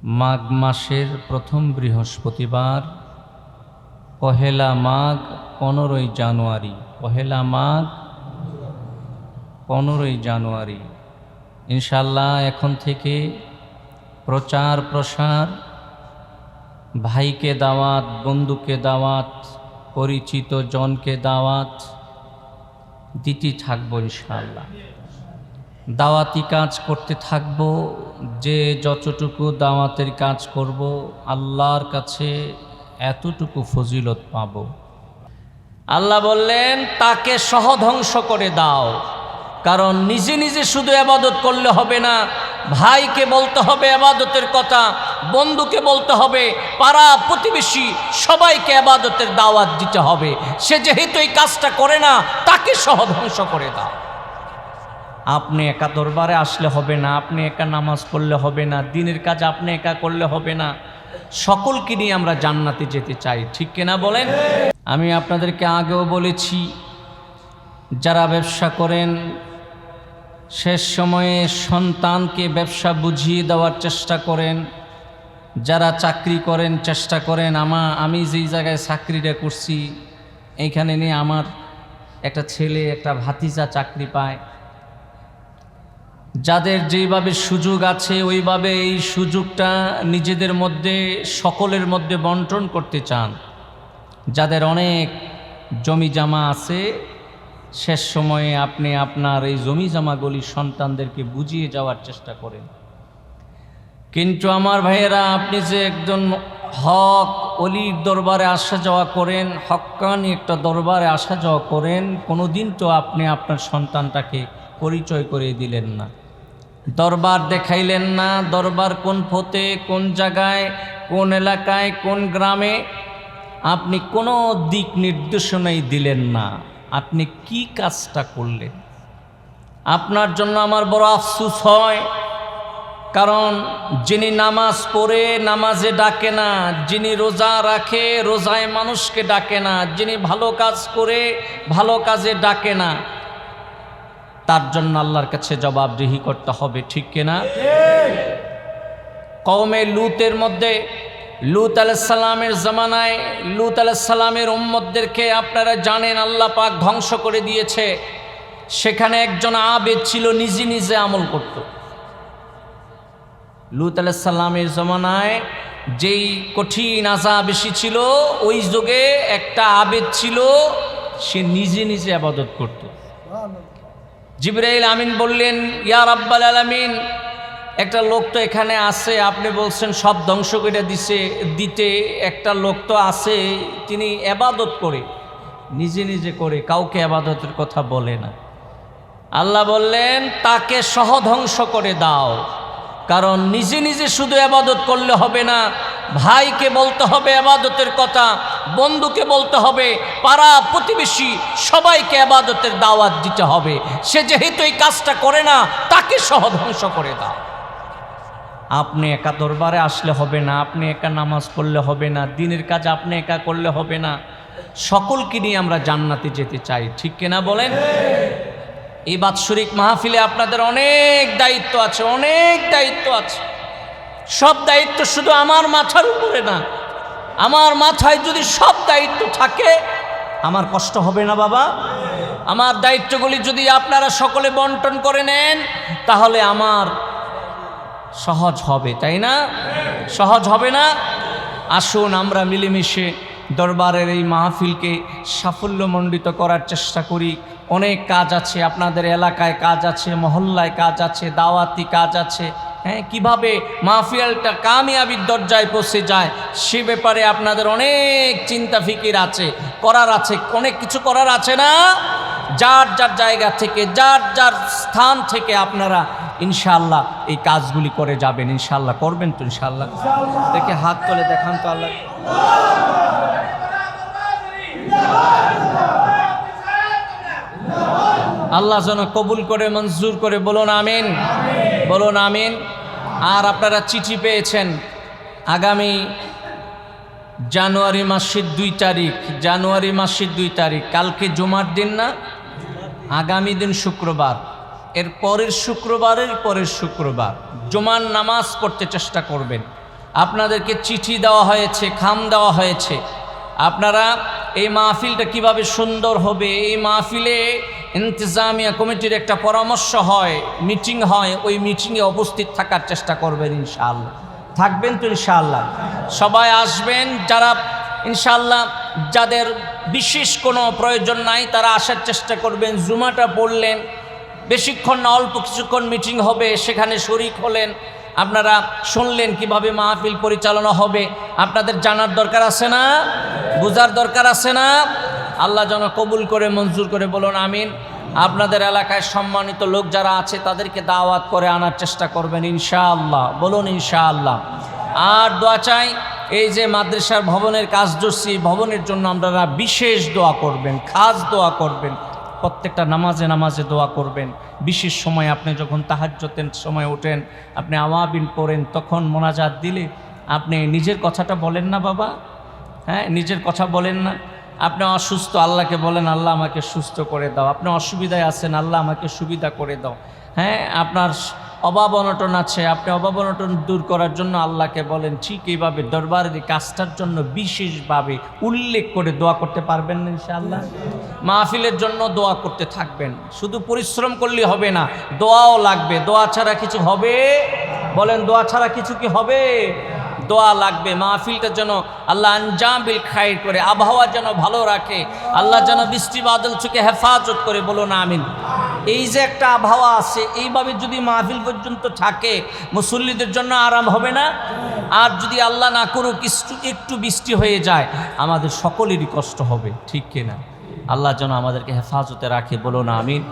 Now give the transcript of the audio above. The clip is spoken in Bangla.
মাঘ মাসের প্রথম বৃহস্পতিবার পহেলা মাঘ 15ই জানুয়ারি। পহেলা মাঘ 15ই জানুয়ারি ইনশাআল্লাহ এখন থেকে প্রচার প্রসার, ভাইকে দাওয়াত, বন্ধুকে দাওয়াত, পরিচিত জনকে দাওয়াত দিতে থাকবো ইনশাআল্লাহ। দাওয়াতি কাজ করতে থাকব। যে যতটুকু দাওয়াতের কাজ করব আল্লাহর কাছে এতটুকু ফজিলত পাব। আল্লাহ বললেন তাকে সহধ্বংস করে দাও, কারণ নিজে নিজে শুধু ইবাদত করলে হবে না, ভাইকে বলতে হবে ইবাদতের কথা, বন্ধুকে বলতে হবে, পাড়া প্রতিবেশী সবাইকে ইবাদতের দাওয়াত দিতে হবে। সে যেহেতু এই কাজটা করে না, তাকে সহধ্বংস করে দাও। আপনি একা দরবারে আসলে হবে না, আপনি একা নামাজ পড়লে হবে না, দিনের কাজ আপনি একা করলে হবে না। সকলকে নিয়ে আমরা জান্নাতে যেতে চাই, ঠিক কিনা বলেন? আমি আপনাদেরকে আগেও বলেছি, যারা ব্যবসা করেন শেষ সময়ে সন্তানকে ব্যবসা বুঝিয়ে দেওয়ার চেষ্টা করেন। যারা চাকরি করেন চেষ্টা করেন, আমি যেই জায়গায় চাকরিটা করছি এইখানে নিয়ে আমার একটা ছেলে, একটা ভাতিজা চাকরি পায়। যাদের যেইভাবে সুযোগ আছে ওইভাবে এই সুযোগটা নিজেদের মধ্যে, সকলের মধ্যে বন্টন করতে চান। যাদের অনেক জমি জামা আছে, শেষ সময়ে আপনি আপনার এই জমি জামাগুলি সন্তানদেরকে বুঝিয়ে যাওয়ার চেষ্টা করেন। কিন্তু আমার ভাইয়েরা, আপনি যে একজন হক অলির দরবারে আসা যাওয়া করেন, হক্কানি একটা দরবারে আসা যাওয়া করেন, কোনোদিন তো আপনি আপনার সন্তানটাকে পরিচয় করে দিলেন না, দরবার দেখাইলেন না। দরবার কোন পথে, কোন জায়গায়, কোন এলাকায়, কোন গ্রামে, আপনি কোনো দিক নির্দেশনাই দিলেন না। আপনি কি কাজটা করলেন? আপনার জন্য আমার বড় আফসোস হয়, কারণ যিনি নামাজ পড়ে নামাজে ডাকে না, যিনি রোজা রাখে রোজায় মানুষকে ডাকে না, যিনি ভালো কাজ করে ভালো কাজে ডাকে না, তার জন্য আল্লাহর কাছে জবাবদিহি করতে হবে, ঠিক কিনা? কওমে লুতের মধ্যে, লুত আলাইহিস সালামের জামানায় লুত আলাইহিস সালামের উম্মতদেরকে আপনারা জানেন আল্লাহ পাক ধ্বংস করে দিয়েছে। সেখানে একজন আবেদ ছিল, নিজে নিজে আমল করত। লুত আলাইহিস সালামের জামানায় যেই কঠিন আযাব বেশি ছিল, ওই যুগে একটা আবেদ ছিল, সে নিজে নিজে ইবাদত করত। জিবরাইল আমিন বললেন, ইয়া রাব্বাল আলামিন, একটা লোক তো এখানে আছে, আপনি বলছেন সব ধ্বংস করে দিতে, একটা লোক তো আছে, তিনি ইবাদত করে, নিজে নিজে করে, কাউকে ইবাদতের কথা বলে না। আল্লাহ বললেন তাকে সহধ্বংস করে দাও, কারণ নিজে নিজে শুধু ইবাদত করলে হবে না, ভাইকে বলতে হবে ইবাদতের কথা, বন্ধুকে বলতে হবে, পাড়া প্রতিবেশী সবাইকে ইবাদতের দাওয়াত দিতে হবে। সে যেহেতু এই কাজটা করে না, তাকে সহধ্বংস করে দাও। আপনি একা দরবারে আসলে হবে না, আপনি একা নামাজ পড়লে হবে না, দিনের কাজ আপনি একা করলে হবে না। সকলকে নিয়ে আমরা জান্নাতে যেতে চাই, ঠিক কিনা বলেন? এই বাৎসরিক মাহফিলে আপনাদের অনেক দায়িত্ব আছে, অনেক দায়িত্ব আছে। সব দায়িত্ব শুধু আমার মাথার উপরে না। আমার মাথায় যদি সব দায়িত্ব থাকে, আমার কষ্ট হবে না বাবা? আমার দায়িত্বগুলি যদি আপনারা সকলে বন্টন করে নেন, তাহলে আমার সহজ হবে, তাই না? সহজ হবে না? আসুন আমরা মিলেমিশে দরবারের এই মাহফিলকে সাফল্যমণ্ডিত করার চেষ্টা করি। অনেক কাজ আছে, আপনাদের এলাকায় কাজ আছে, মহল্লায় কাজ আছে, দাওয়াতি কাজ আছে। হ্যাঁ, কীভাবে মাহফিলটা কামিয়াবির দরজায় পৌঁছে যায় সে ব্যাপারে আপনাদের অনেক চিন্তা ফিকির আছে, করার আছে, অনেক কিছু করার আছে না? যার যার জায়গা থেকে, যার যার স্থান থেকে আপনারা ইনশাআল্লাহ এই কাজগুলি করে যাবেন। ইনশাআল্লাহ করবেন তো? ইনশাআল্লাহ। দেখে হাত তুলে দেখান তো আল্লাহ। আল্লাহ যেন কবুল করে, মঞ্জুর করে, বলুন আমিন, বলুন আমিন। আর আপনারা চিঠি পেয়েছেন, আগামী জানুয়ারি মাসের 2 তারিখ, জানুয়ারি মাসের 2 তারিখ, কালকে জুমার দিন না, আগামী দিন শুক্রবার, এর পরের শুক্রবারের পরের শুক্রবার জুমার নামাজ পড়তে চেষ্টা করবেন। আপনাদেরকে চিঠি দেওয়া হয়েছে, খাম দেওয়া হয়েছে। আপনারা এই মাহফিলটা কিভাবে সুন্দর হবে, এই মাহফিলে ইন্তেজামিয়া কমিটির একটা পরামর্শ হয়, মিটিং হয়, ওই মিটিংয়ে উপস্থিত থাকার চেষ্টা করবেন ইনশাআল্লাহ। থাকবেন তো ইনশাআল্লাহ? সবাই আসবেন। যারা ইনশাআল্লাহ যাদের বিশেষ কোনো প্রয়োজন নাই তারা আসার চেষ্টা করবেন। জুমাটা পড়লেন, বেশিক্ষণ না, অল্প কিছুক্ষণ মিটিং হবে, সেখানে শরিক হলেন, আপনারা শুনলেন কিভাবে মাহফিল পরিচালনা হবে। আপনাদের জানার দরকার আছে না? বুঝার দরকার আছে না? আল্লাহ যেন কবুল করে মঞ্জুর করে, বলুন আমিন। আপনাদের এলাকায় সম্মানিত লোক যারা আছে তাদেরকে দাওয়াত করে আনার চেষ্টা করবেন ইনশাআল্লাহ, বলুন ইনশাআল্লাহ। আর দোয়া চাই, এই যে মাদ্রাসার ভবনের কাজ ধরছি, ভবনের জন্য আপনারা বিশেষ দোয়া করবেন, খাস দোয়া করবেন। প্রত্যেকটা নামাজে নামাজে দোয়া করবেন। বিশেষ সময় আপনি যখন তাহাজ্জুদের সময় ওঠেন, আপনি আওয়াবিন পড়েন, তখন মোনাজাত দিলে আপনি নিজের কথাটা বলেন না বাবা, হ্যাঁ নিজের কথা বলেন না। আপনি অসুস্থ, আল্লাহকে বলেন আল্লাহ আমাকে সুস্থ করে দাও। আপনি অসুবিধায় আছেন, আল্লাহ আমাকে সুবিধা করে দাও। হ্যাঁ, আপনার অভাব অনটন আছে, আপনি অভাব অনটন দূর করার জন্য আল্লাহকে বলেন। ঠিক এইভাবে দরবারের কাজটার জন্য বিশেষভাবে উল্লেখ করে দোয়া করতে পারবেন না ইনশাআল্লাহ? মাহফিলের জন্য দোয়া করতে থাকবেন। শুধু পরিশ্রম করলে হবে না, দোয়াও লাগবে। দোয়া ছাড়া কিছু হবে? বলেন, দোয়া ছাড়া কিছু কি হবে? দোয়া লাগবে। মাহফিলটা যেন আল্লাহ আনজাম বিল খাইর করে, আবহাওয়া যেন ভালো রাখে, আল্লাহ যেন বৃষ্টি বাদল থেকে হেফাজত করে, বলুন আমিন। এই যে একটা আবহাওয়া আছে, এইভাবে যদি মাহফিল পর্যন্ত থাকে, মুসল্লিদের জন্য আরাম হবে না? আর যদি আল্লাহ না করুক একটু বৃষ্টি হয়ে যায়, আমাদের সকলেরই কষ্ট হবে, ঠিক কিনা? আল্লাহ যেন আমাদেরকে হেফাজতে রাখে, বলুন আমিন।